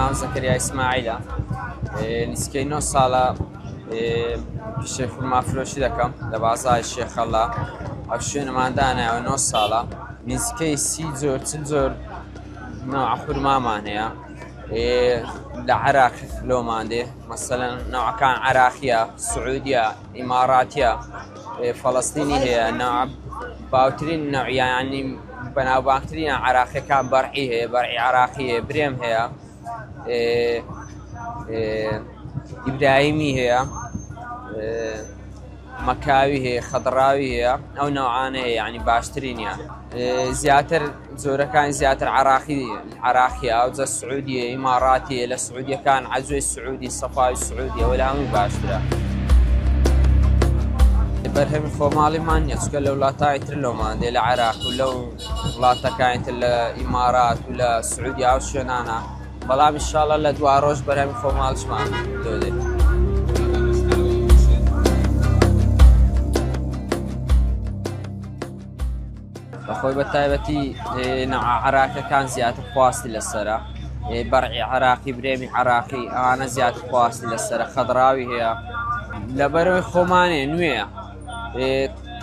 ناو زەکەریا ئیسماعیلە نزیکەی 9 ساڵە پیشەی خورمافرۆشی دەکەم لە بازاڕی شێخەڵا ئەو شوێنەمان دانایەوە 9 ساڵە نزیکەی 30 جۆر 40 جۆر نوع خورمامان هەیە لە عێراق لۆمان دێ مەسەلەن نەوعەکان عێراقیە سعودیە ئیماراتیە فەڵەستینی هەیە نەوع باوترین نەوعیان یعنی بەناوبانگترین عێراقیەکان بەرعی هەیە بەرعی عێراقی هەیە برێم هەیە ئیبراهیمی هەیە مەکاوی هەیە خەدڕاوی هەیە ئەو نەوعانە هەیە یعنی باشترینیان زیاتر جۆرەکانی زیاتر عێراقیە ئەوجە سعودیە ئیماراتیە لە سعودیەکان عەجوەی سعودی سەفاوی سعودی ئەوە لە هەمووی باشترە بەرهەمی خۆماڵیمان نییە چکە لە وڵاتانی تر لۆمان دێ لە عێراق و لەو وڵاتەکانی تر لە ئیمارات و لە سعودی ئەو شوێنانە بەڵام ئینشاڵڵا لە دوا ڕۆژ بەرهەمی خۆماڵیشمان دۆدێت بەخۆی بە تایبەتی نەوع عێراقیەکان زیاتر خواستی لەسەرە بەرعی عێراقی برێمی عێراقی ئەوانە زیاتر خواستی لەسەرە خەدڕاوی هەیە لەبەرەوەی خۆمانێ نوێیە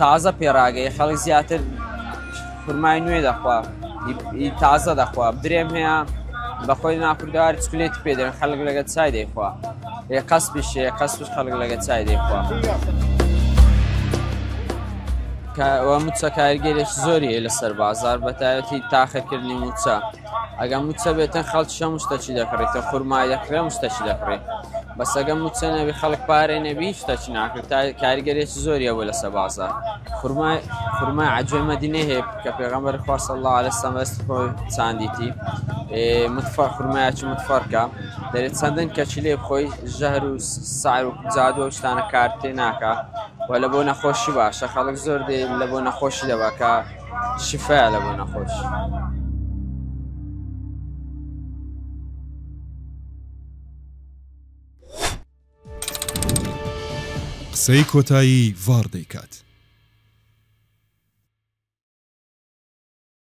تازە پێڕاگەی خەڵک زیاتر خورمای نوێ دەخوا تازە دەخوا برێم هەیە بەخۆی ناکورداری چکلێتی پێ دەن خەڵک لەگەڵ چای دەیخوا قەسبیش هەیە قەسبش خەڵک لەگەڵ چای دەیخوا ئەوە موچە کاریگەرێکی زۆری هەیە لەسەر بازاڕ بە تایبەتی تاخەکردنی موچە ئەگەر موچە بێتن خەڵکی هەموو شتێکی دەکڕێتە خورمای دەکڕێت هەموو شتێکی دەکڕێت بەس ئەگەر موچە نەبی خەڵک پارەی نەبی شتێکی ناکرێت کاریگەرێکی زۆری هەبوو لەسەر بازاڕ خورمای عەجوەی مەدینە هەیە کە پێغەمبەری خوا صلی الله علیه وسلم دەستی خۆی چاندیتی خورمایەکی متفەرکە دەرێت چەندن کەچی لێ بخۆی ژەهر و سەعر و جادووە و شتانە کار تێ ناکە و لە بۆ نەخۆشی باشە خەڵک زۆر دێ لە بۆ نەخۆشی دەبا کە شیفایە لە بۆ نەخۆشی قسەی کۆتایی ڤاڕ دەیکات.